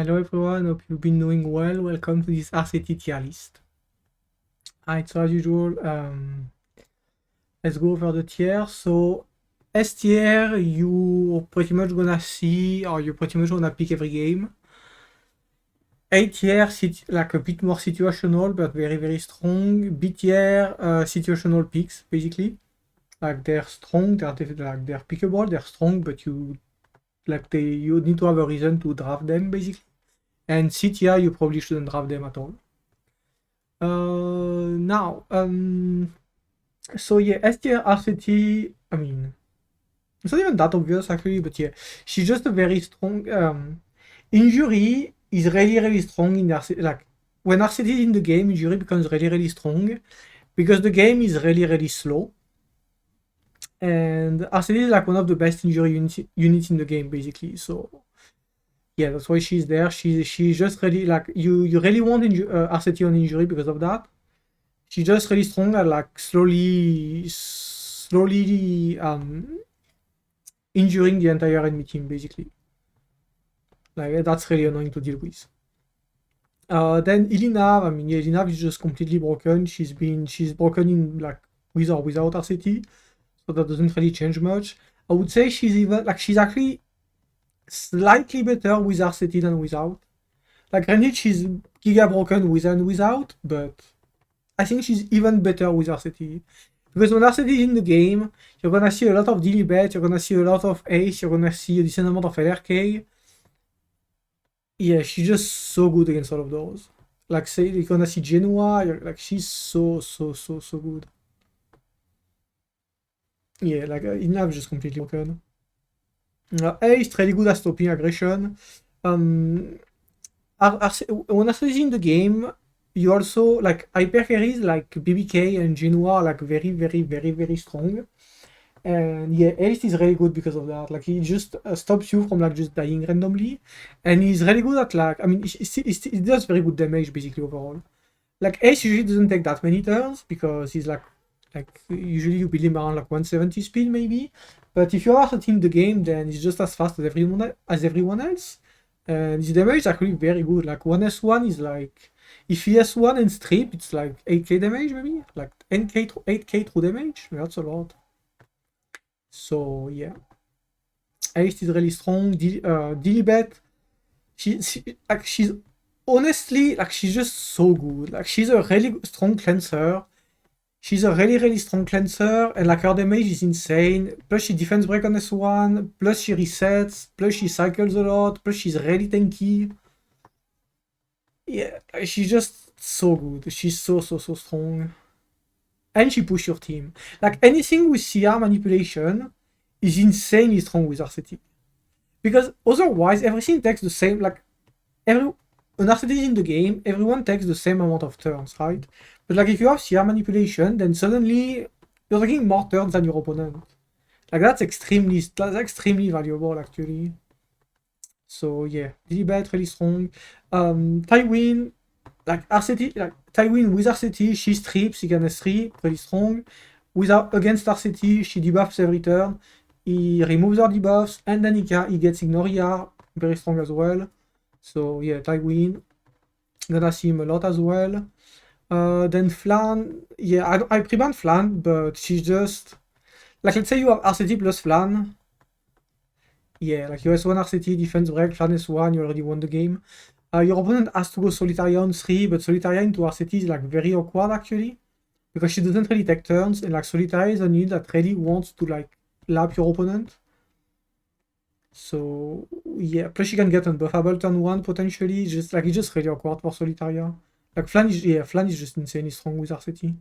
Hello everyone, hope you've been doing well. Welcome to this Harsetti tier list. Alright, so as usual, let's go over the tier. So S tier, you're pretty much gonna see, or you're pretty much gonna pick every game. A tier, like a bit more situational, but very, very strong. B tier, situational picks, basically. Like they're strong, they're pickable, they're strong, but you need to have a reason to draft them, basically. And C tier, you probably shouldn't draft them at all. Now, so yeah, S tier Harsetti, I mean, it's not even that obvious actually, but yeah, she's just a very strong, injury is really, really strong in Harsetti, like, when Harsetti is in the game, injury becomes really, really strong, because the game is really, really slow, and Harsetti is like one of the best injury units in the game, basically, so yeah, that's why she's there. She's just really, like, you really want Harsetti on injury because of that. She's just really strong at like slowly injuring the entire enemy team, basically. Like, that's really annoying to deal with. Then Ilina, I mean, yeah, Ilina is just completely broken. She's broken in like with or without Harsetti, so that doesn't really change much. I would say she's actually slightly better with Harsetti than without. Like, granted, she's giga broken with and without, but I think she's even better with Harsetti. Because when Harsetti is in the game, you're gonna see a lot of daily bet, you're gonna see a lot of ace, you're gonna see a decent amount of LRK. Yeah, she's just so good against all of those. Like, say you're gonna see Genoa, like, she's so good. Yeah, like, Inab just completely broken. Ace really good at stopping aggression. When Harsetti is in the game, you also, like, hyper carries like BBK and Genoa are like very strong. And yeah, Ace is really good because of that. Like, he just stops you from like just dying randomly, and he's really good at, like, I mean, he does very good damage basically overall. Like, Ace usually doesn't take that many turns because he's like usually you build him around like 170 speed maybe. But if you are in the game, then he's just as fast as everyone else, and his damage is actually very good. Like, 1s1 is like, if he has 1 and strip, it's like 8k damage maybe, like 8k true damage. That's a lot. So yeah, Ace is really strong. Dilibet, she's honestly, like, she's just so good. Like, she's a really strong cleanser. She's a really strong cleanser, and like her damage is insane. Plus she defense break on S1, plus she resets, plus she cycles a lot, plus she's really tanky. Yeah, she's just so good. She's so strong. And she push your team. Like, anything with CR manipulation is insanely strong with Harsetti. Because otherwise, everything takes the same, like, when Harsetti is in the game, everyone takes the same amount of turns, right? But like, if you have CR manipulation, then suddenly you're taking more turns than your opponent. Like, that's extremely valuable, actually. So yeah, Dilibet really strong. Tywin, like Harsetti, like Tywin with Harsetti, she strips, he can S3, pretty strong. Against Harsetti, she debuffs every turn. He removes her debuffs, and then he gets Ignoria, very strong as well. So yeah, Tywin, gonna see him a lot as well. Then Flan, yeah, I pre-ban Flan, but she's just, like, let's say you have Harsetti plus Flan. Yeah, like, you S1 Harsetti, defense break, Flan S1, you already won the game. Your opponent has to go Solitaria on 3, but Solitaria into Harsetti is like very awkward actually, because she doesn't really take turns, and like, Solitaria is a unit that really wants to like lap your opponent. So yeah, plus she can get unbuffable turn 1 potentially. Just like, it's just really awkward for Solitaria. Like, Flan is just insanely strong with Harsetti.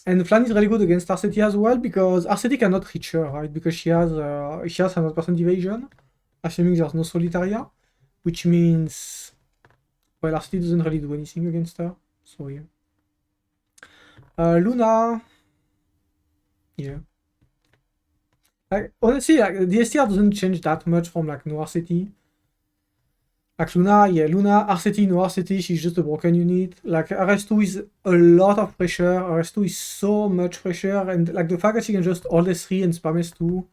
And Flan is really good against Harsetti as well, because Harsetti cannot reach her, right? Because she has 100% evasion, assuming there's no Solitaria, which means, well, Harsetti doesn't really do anything against her. So yeah. Luna, yeah. Like, honestly, like, the STR doesn't change that much from like no Harsetti. Like, Luna, Harsetti, no Harsetti, she's just a broken unit. Like, RS2 is a lot of pressure. RS2 is so much pressure, and like, the fact that she can just hold S3 and spam S2,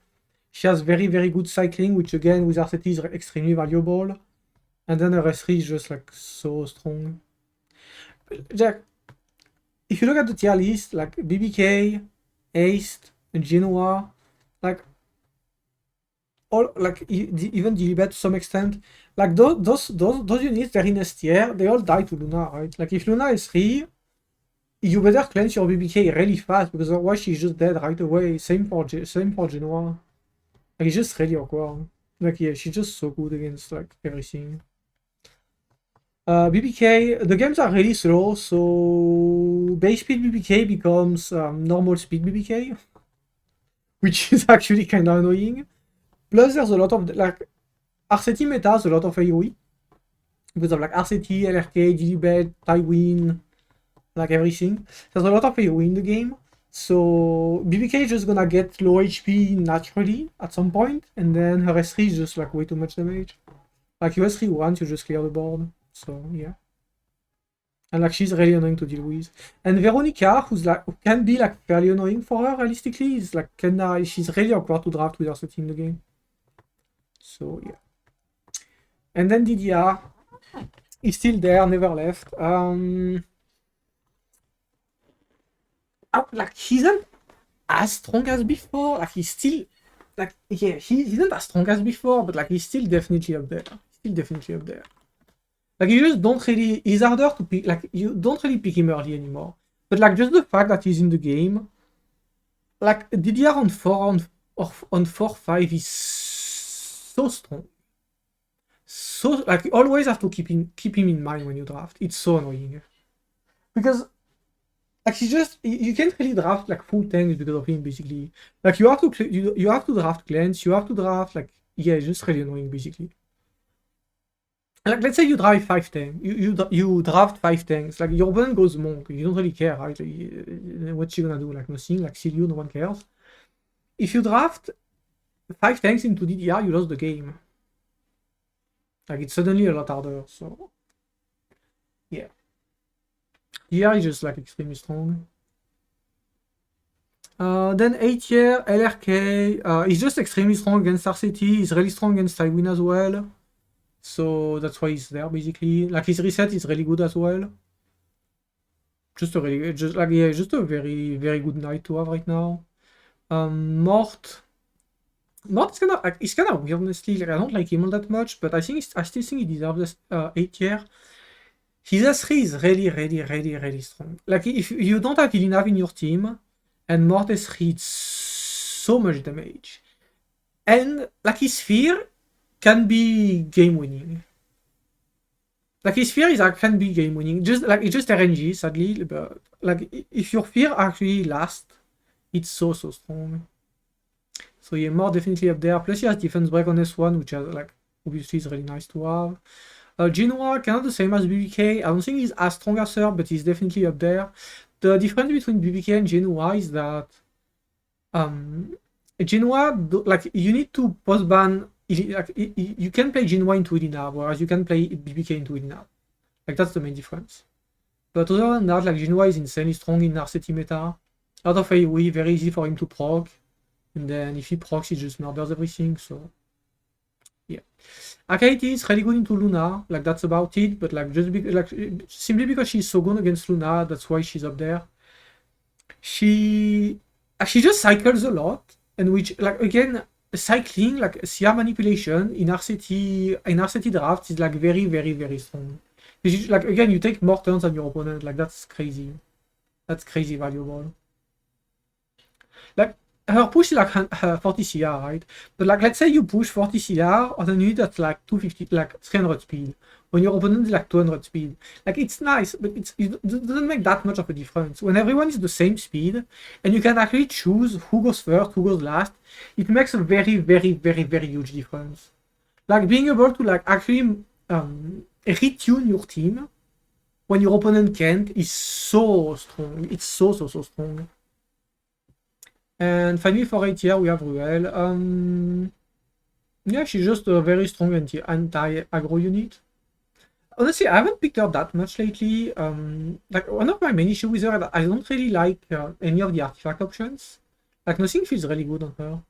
she has very good cycling, which again with Harsetti is extremely valuable. And then her S3 is just like so strong. Jack, if you look at the tier list, like BBK, Aced, Genoa, like all like even Dilibet to some extent, like those units they're in S tier, they all die to Luna, right? Like if Luna is 3, you better cleanse your BBK really fast because otherwise she's just dead right away. Same for Genoa. Like it's just really awkward. Like yeah, she's just so good against like everything. BBK, the games are really slow, so base speed BBK becomes normal speed BBK, which is actually kind of annoying. Plus, there's a lot of like Harsetti meta has a lot of AoE because of like Harsetti, LRK, Dilibet, Tywin, like everything. There's a lot of AoE in the game, so BBK is just gonna get low HP naturally at some point, and then her S3 is just like way too much damage. Like you S3 once, you just clear the board. So yeah, and like she's really annoying to deal with. And Veronica, who can be like fairly annoying for her realistically, is like she's really awkward to draft with her setting in the game. So yeah, and then DDR is still there, never left. Like he isn't as strong as before. Like he's still like yeah, he isn't as strong as before, but like he's still definitely up there. Still definitely up there. Like you just don't really, he's harder to pick, like you don't really pick him early anymore. But like just the fact that he's in the game, like DDR on 4-5 is so strong. So like you always have to keep him in mind when you draft. It's so annoying. Because like you can't really draft like full tanks because of him basically. Like you have to draft clans, you have to draft like yeah, it's just really annoying basically. Like let's say you drive 5 tanks, you draft 5 tanks, like your opponent goes monk, you don't really care, right? Like, what's she gonna do? Like nothing, like seal you, no one cares. If you draft 5 tanks into DDR, you lost the game. Like it's suddenly a lot harder, so yeah. DDR is just like extremely strong. Then 8 tier, LRK, he's just extremely strong against Harsetti, he's really strong against Tywin as well. So that's why he's there basically. Like his reset is really good as well. Just a very, very good knight to have right now. Mort is kind of like he's kind of weird honestly. Like I don't like him all that much, but I still think he deserves this 8 tier. His S3 is really, really, really, really strong. Like if you don't have Ilinav in your team, and Mort S3 it's so much damage. And like his fear can be game winning. Like his fear can be game winning. Just like it's just RNG sadly, but like if your fear actually lasts, it's so strong. So yeah, more definitely up there. Plus he has defense break on S1, which is like obviously is really nice to have. Genoa kind of the same as BBK. I don't think he's as strong as her, but he's definitely up there. The difference between BBK and Genoa is that Genoa like you need to post ban. Like, you can play Genoa into Ilina, whereas you can play BBK into Ilina. Like that's the main difference. But other than that, like Genoa is insanely strong in Harsetti meta. Out of AoE, very easy for him to proc. And then if he procs, he just murders everything. So yeah. Akaiti is really good into Luna. Like that's about it. But like simply because she's so good against Luna, that's why she's up there. She just cycles a lot, and which like again. Cycling, like CR manipulation in Harsetti drafts is like very, very, very strong. Like again, you take more turns than your opponent. Like that's crazy. That's crazy valuable. Like her push is like 40 CR, right? But like let's say you push 40 CR on a unit that's like 250, like 300 speed. When your opponent is like 200 speed, like it's nice, but it doesn't make that much of a difference. When everyone is the same speed, and you can actually choose who goes first, who goes last, it makes a very, very, very, very huge difference. Like being able to like actually retune your team when your opponent can't is so strong. It's so strong. And finally for 8 tier we have Ruel. Yeah, she's just a very strong anti-aggro unit. Honestly, I haven't picked her that much lately. Like one of my main issues with her, I don't really like any of the artifact options. Like nothing feels really good on her.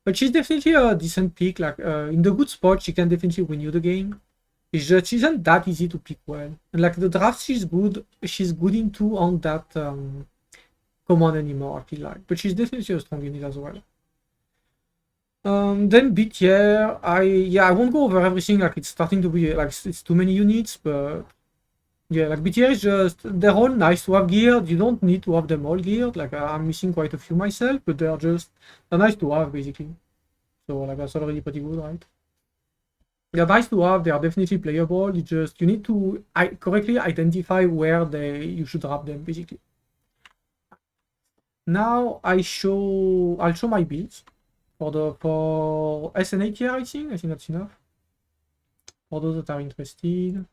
But she's definitely a decent pick. Like in the good spot, she can definitely win you the game. It's just she isn't that easy to pick well. And like the draft she's good into on that command anymore, I feel like. But she's definitely a strong unit as well. Then B tier, I won't go over everything, like it's starting to be like it's too many units, but yeah, like B tier is just they're all nice to have geared. You don't need to have them all geared. Like I'm missing quite a few myself, but they're nice to have basically. So like that's already pretty good, right? They're nice to have, they are definitely playable. You need to correctly identify where you should drop them basically. Now I'll show my builds for SN8 tier, I think that's enough. For those that are interested.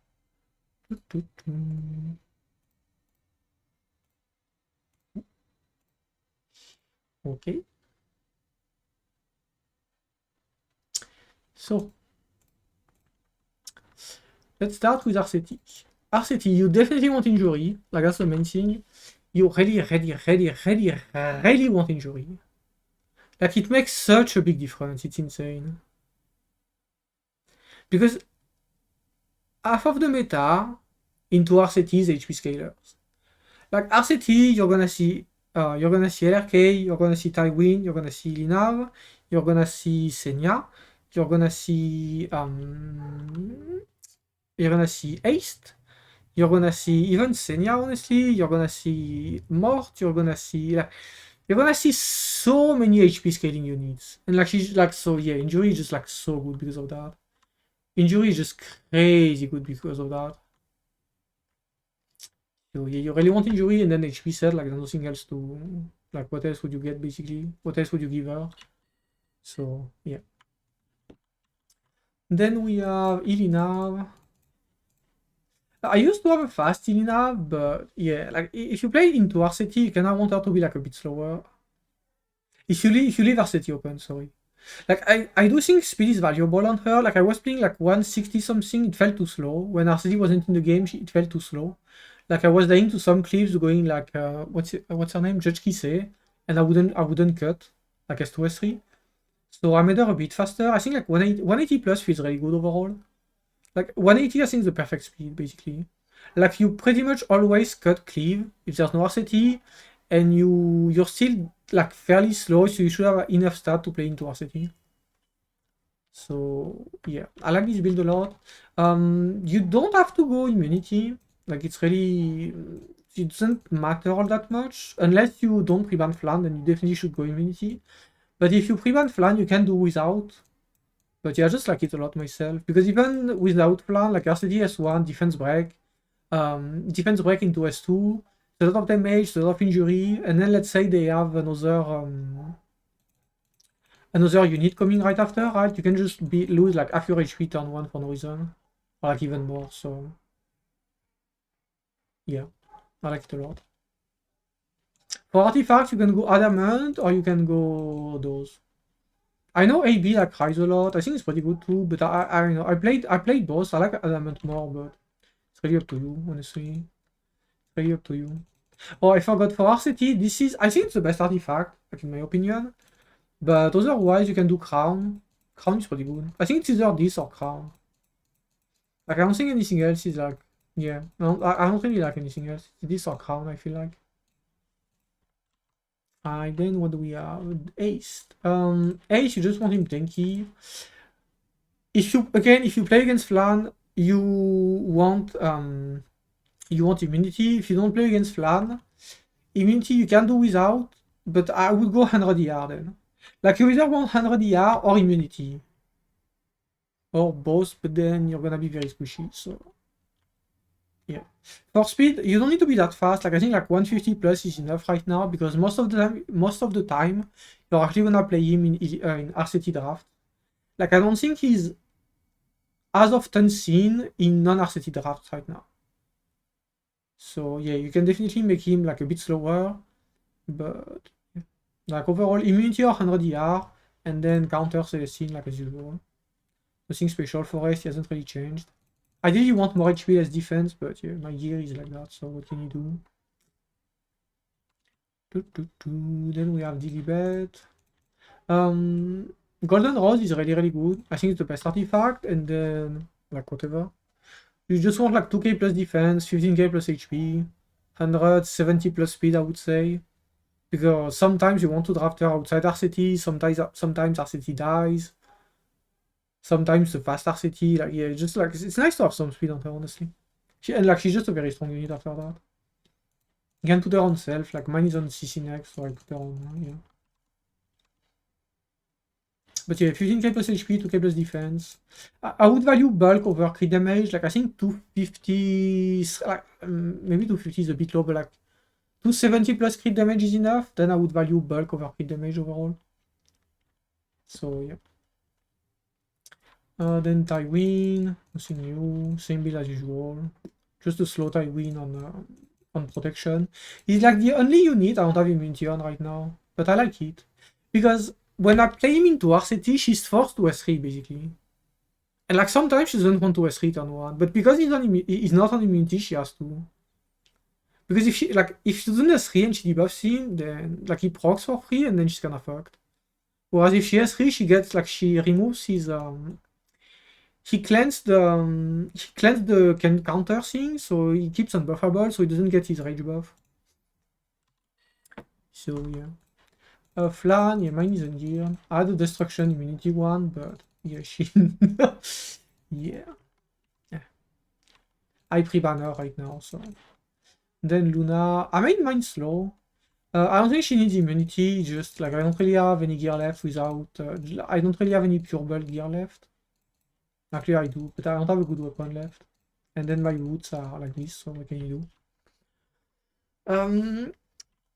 Okay. So let's start with Harsetti. Harsetti, you definitely want injury, like that's the main thing. You really want injury. Like it makes such a big difference, it's insane. Because half of the meta into Harsetti is HP scalers. Like Harsetti, you're gonna see LRK, you're gonna see Tywin, you're gonna see Linav, you're gonna see Senya, you're gonna see Ace, you're gonna see even Senya, honestly, you're gonna see Mort, you're gonna see so many HP scaling units. And like she's like so yeah, injury is just like so good because of that. Injury is just crazy good because of that. So yeah, you really want injury and then HP set, like there's nothing else to like what else would you get basically? What else would you give her? So yeah. Then we have Ilinav. I used to have a fast Ilinav, but yeah, like if you play into Harsetti, you kind of want her to be like a bit slower. If you leave Harsetti open, sorry. Like I do think speed is valuable on her. Like I was playing like 160 something, it felt too slow. When Harsetti wasn't in the game, it felt too slow. Like I was dying to some clips going like what's her name? Judge Kisei, and I wouldn't cut like S2 S3. So I made her a bit faster. I think like 180 plus feels really good overall. Like 180 I think is the perfect speed basically. Like you pretty much always cut cleave if there's no Harsetti, and you're still like fairly slow, so you should have enough stat to play into Harsetti. So yeah, I like this build a lot. You don't have to go immunity. Like it doesn't matter all that much unless you don't pre-ban Flan, then you definitely should go immunity. But if you pre-ban Flan, you can do without. But yeah, I just like it a lot myself because even without Flan, like RCD S1 defense break into S2, a lot of damage, a lot of injury, and then let's say they have another unit coming right after, right? You can just lose like half your HP turn 1 for no reason, or like even more. So yeah, I like it a lot. For artifacts, you can go Adamant or you can go those. I know AB like Rise a lot. I think it's pretty good too, but I don't know. I played both. I like Adamant more, but it's really up to you, honestly. It's really up to you. Oh, I forgot for Harsetti, I think it's the best artifact, like in my opinion. But otherwise, you can do Crown. Crown is pretty good. I think it's either this or Crown. Like I don't think anything else is like, yeah. I don't really like anything else. It's this or Crown, I feel like. Then what do we have? Ace. Ace, you just want him tanky. If you play against Flan, you want immunity. If you don't play against Flan, immunity you can do without, but I would go 100 ER then. Like you either want 100 ER or immunity. Or both, but then you're gonna be very squishy, so yeah. For speed, you don't need to be that fast. Like I think like 150 plus is enough right now because most of the time you're actually gonna play him in RCT draft. Like I don't think he's as often seen in non-RCT drafts right now. So yeah, you can definitely make him like a bit slower, but yeah. Like overall immunity or 100 ER, and then counter Celestine like as usual. Nothing special for us, he hasn't really changed. Ideally you want more HP, less defense, but yeah, my gear is like that, so what can you do? Then we have Dilibet. Golden Rose is really good. I think it's the best artifact, and then like whatever. You just want like 2k plus defense, 15k plus HP, 170 plus speed, I would say. Because sometimes you want to draft her outside Harsetti, sometimes Harsetti dies. Sometimes the fast Harsetti, like yeah, just like it's nice to have some speed on her, honestly. She's just a very strong unit after that. You can put her on self, like mine is on CC next, so I put her on, yeah. But yeah, 15k plus HP, 2k plus defense. I would value bulk over crit damage, like I think 250, like, maybe 250 is a bit low, but like 270 plus crit damage is enough, then I would value bulk over crit damage overall. So yeah. Then Tywin, nothing new, same build as usual. Just a slow Tywin on protection. He's like the only unit I don't have immunity on right now, but I like it. Because when I play him into Harsetti, she's forced to S3 basically. And like sometimes she doesn't want to S3 turn 1, but because he's not on immunity, she has to. Because if she doesn't S3 and she debuffs him, then like he procs for free and then she's kinda fucked. Whereas if she S3, she gets like she removes his he cleansed the counter thing, so he keeps unbuffable, so he doesn't get his rage buff. So yeah. Flan, yeah, mine isn't gear. I had a destruction immunity one, but yeah, she yeah. I pre-ban her right now, so. Then Luna, I made mine slow. I don't think she needs immunity, just like I don't really have any gear left without I don't really have any pure bulk gear left. Actually I do, but I don't have a good weapon left. And then my roots are like this, so what can you do?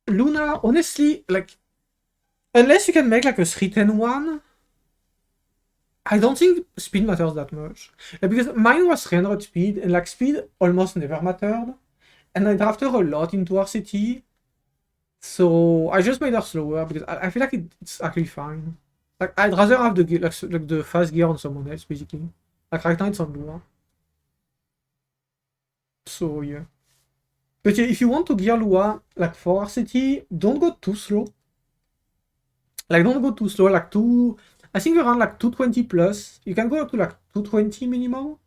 Luna, honestly, like unless you can make like a 310 one, I don't think speed matters that much. Like, because mine was 300 speed, and like speed almost never mattered. And I drafted a lot into Harsetti, so I just made her slower because I feel like it's actually fine. Like I'd rather have the gear, like the fast gear on someone else, basically. Like right now it's on Lua. So yeah. But yeah, if you want to gear Lua, like for Harsetti, don't go too slow. Like don't go too slow, like I think around like 220 plus. You can go up to like 220 minimum.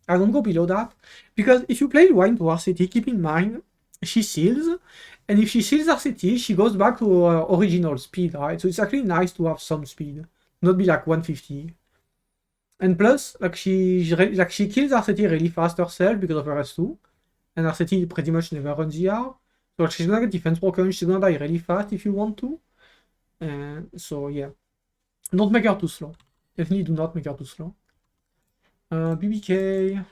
I don't go below that. Because if you play Lua into Harsetti, keep in mind, she seals. And if she seals Harsetti, she goes back to her original speed, right? So it's actually nice to have some speed. Not be like 150. And plus, like she kills Harsetti really fast herself because of her S2. And Harsetti pretty much never runs ER. So she's gonna get defense broken, she's gonna die really fast if you want to. So yeah. Don't make her too slow. Definitely do not make her too slow. BBK.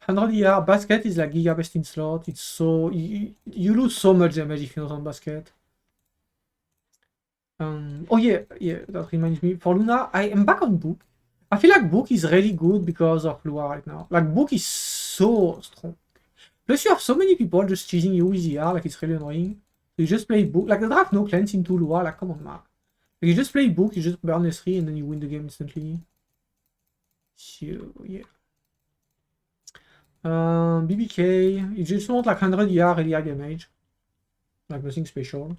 100 ER. Basket is like Giga best in slot. It's so... You lose so much damage if you're not on basket. Oh yeah, that reminds me. For Luna, I am back on Book. I feel like Book is really good because of Lua right now. Like, Book is so strong. Plus, you have so many people just cheesing you with ER, like, it's really annoying. So you just play Book. Like, the draft no cleanse into Lua, like, come on, man. Like, you just play Book, you just burn S3, and then you win the game instantly. So, yeah. BBK, you just want, like, 100 ER, really high damage. Like, nothing special.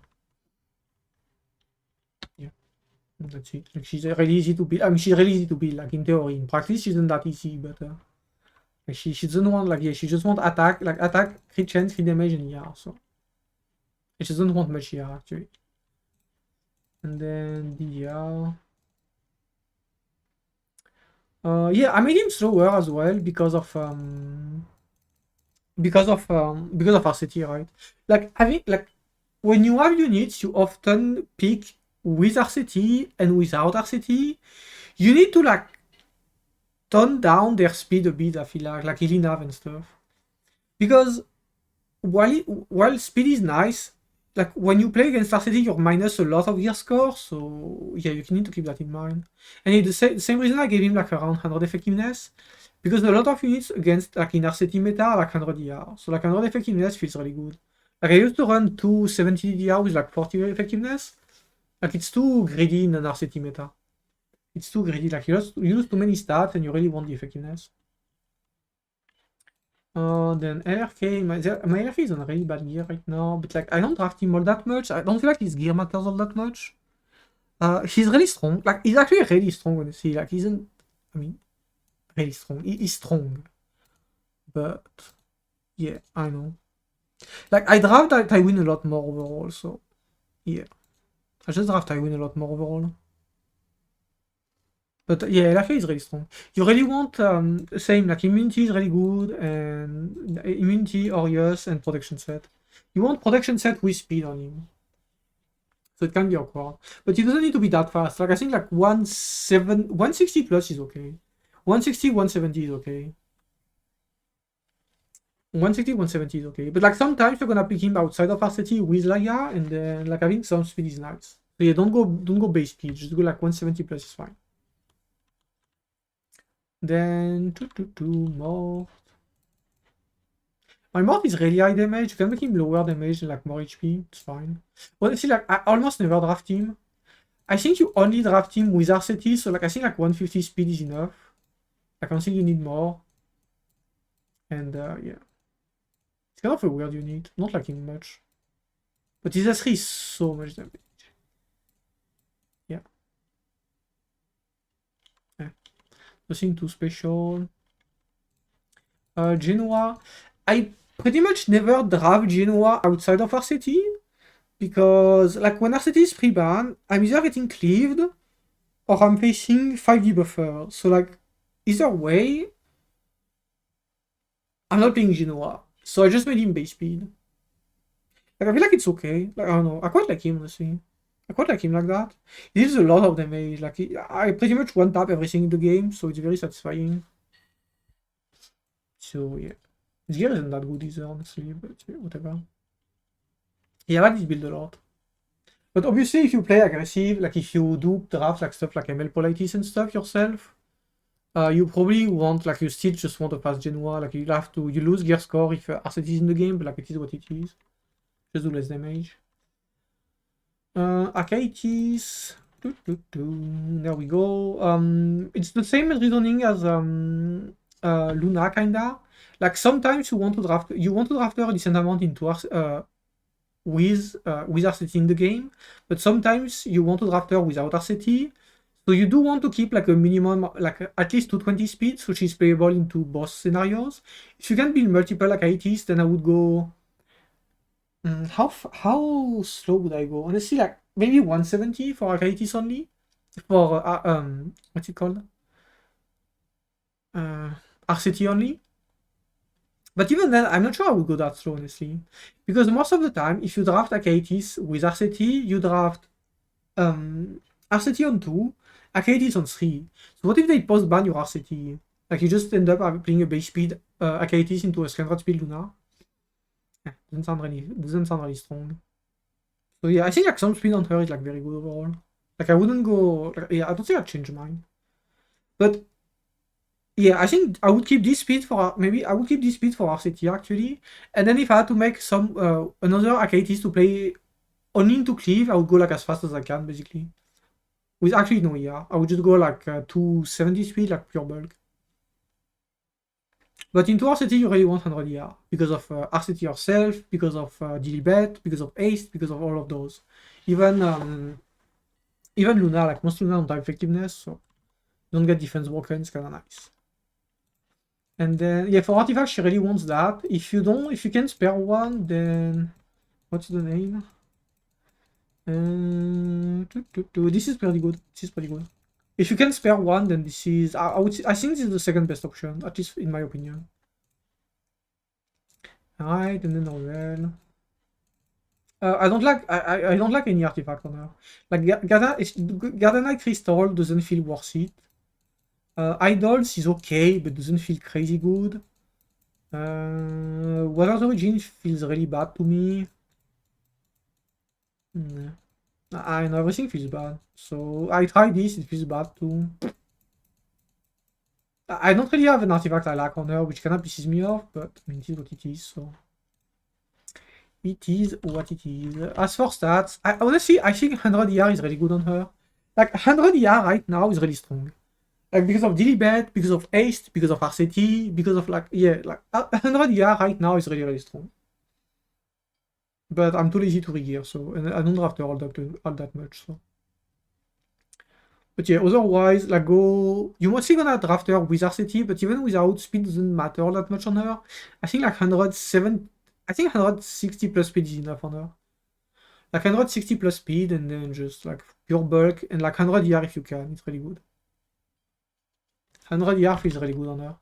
Yeah. That's it. Like, she's really easy to build. I mean, she's really easy to build, like, in theory. In practice, she's not that easy, but, like, she doesn't want, like, yeah, she just want attack, crit chance, crit damage, and ER, so. She doesn't want much ER, actually. And then DDR. Yeah, I made him slower as well because of Harsetti, right? Like having when you have units, you often pick with Harsetti and without Harsetti. You need to like tone down their speed a bit. I feel like Ilinav and stuff, because while speed is nice, like when you play against Harsetti, you're minus a lot of gear score, so yeah, you need to keep that in mind. And it's the same reason I gave him like around 100 effectiveness, because a lot of units against like in Harsetti meta are like 100 DR, so like 100 effectiveness feels really good. Like I used to run 270 DR with like 40 effectiveness. Like it's too greedy in an Harsetti meta. It's too greedy, like you lose too many stats and you really want the effectiveness. Then LRK, my LRK is on really bad gear right now, but like I don't draft him all that much. I don't feel like his gear matters all that much. He's really strong. Like he's actually really strong, honestly. Like he's really strong. He's strong. but yeah, I know. Like, I draft Tywin a lot more overall, so yeah. I just draft Tywin a lot more overall. But yeah, Lafay is really strong. You really want same, like immunity is really good, and immunity, Aureus, and protection set. You want protection set with speed on him. So it can be awkward. But it doesn't need to be that fast. Like I think like 160 plus is okay. 160, 170 is okay. 160, 170 is okay. But like sometimes you're gonna pick him outside of Harsetti with Laia, and then like I think some speed is nice. So yeah, don't go base speed, just go like 170 plus is fine. Then more. My Mort is really high damage. You can make him lower damage and like more HP. It's fine. Honestly, like I almost never draft him. I think you only draft him with Harsetti, so like I think like 150 speed is enough. Like I don't think you need more. And yeah. It's kind of a weird unit. Not liking much. But his S3 is so much damage. Yeah. Nothing too special. Genoa. I pretty much never draft Genoa outside of Harsetti. Because like when Harsetti is pre-ban, I'm either getting cleaved or I'm facing 5D buffer. So like either way, I'm not playing Genoa. So I just made him base speed. Like I feel like it's okay. Like I don't know. I quite like him honestly. I quite like him like that. He deals a lot of damage. Like I pretty much one tap everything in the game, so it's very satisfying. So yeah. His gear isn't that good either, honestly, but yeah, whatever. Yeah, I like this build a lot. But obviously if you play aggressive, like if you do draft like stuff like ML Politis and stuff yourself, you probably want, like you still just want a fast Genoa, like you lose gear score if Harsetti is in the game, but like it is what it is. Just do less damage. Arcaitis. There we go. It's the same reasoning as Luna kinda. Like sometimes you want to draft her a decent amount into with Harsetti in the game, but sometimes you want to draft her without Harsetti. So you do want to keep like a minimum, like at least 220 speed, so she's playable into both scenarios. If you can build multiple Arcaitis, then I would go. How slow would I go? Honestly, like maybe 170 for Arcaitis only. For what's it called? Harsetti only. But even then, I'm not sure I would go that slow, honestly. Because most of the time, if you draft Arcaitis with Harsetti, you draft Harsetti on 2, Arcaitis on 3. So what if they post-ban your Harsetti? Like you just end up playing a base speed Arcaitis into a 300 speed Luna. Doesn't sound really strong. So yeah, I think like some speed on her is like very good overall. Like I wouldn't go. Like, yeah, I don't think I'd change mine. But yeah, I think I would keep this speed for Harsetti actually. And then if I had to make some another Arcaitis to play only into cleave, I would go like as fast as I can basically. With actually no, yeah, I would just go like 270 speed, like pure bulk. But into Harsetti, you really want 100 ER because of Harsetti yourself, because of Dilibet, because of Ace, because of all of those. Even Luna, like most Luna don't have effectiveness, so you don't get defense broken. It's kind of nice. And then yeah, for artifacts, she really wants that. If you can spare one, then what's the name? This is pretty good. If you can spare one, then this is I think this is the second best option, at least in my opinion. Alright, and then Novel. I don't like any artifact on her. Like Gardenite Crystal doesn't feel worth it. Idols is okay, but doesn't feel crazy good. Water's Origin feels really bad to me. I know everything feels bad. So I tried this, it feels bad too. I don't really have an artifact I like on her, which kinda pisses me off, but I mean, it is what it is, so. It is what it is. As for stats, honestly, I think 100 ER is really good on her. Like, 100 ER right now is really strong. Like, because of Dilibet, because of Ace, because of Harsetti, because of, like, yeah, like, 100 ER right now is really, really strong. But I'm too lazy to regear, so, and I don't draft her all that much, so. But yeah, otherwise, like go. You're mostly gonna draft her with Harsetti, but even without speed doesn't matter that much on her. I think like 107. I think 160 plus speed is enough on her. Like 160 plus speed and then just like pure bulk and like 100 ER if you can. It's really good. 100 ER feels really good on her.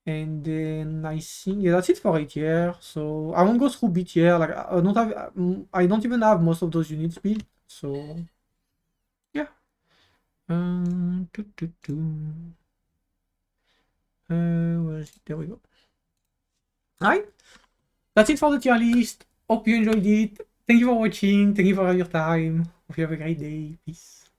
And then I think yeah, that's it for 8 year. So I won't go through B tier. Like I don't even have most of those units built. So yeah. Doo, doo, doo. Where is it? There we go. Alright, that's it for the tier list. Hope you enjoyed it. Thank you for watching. Thank you for your time. Hope you have a great day. Peace.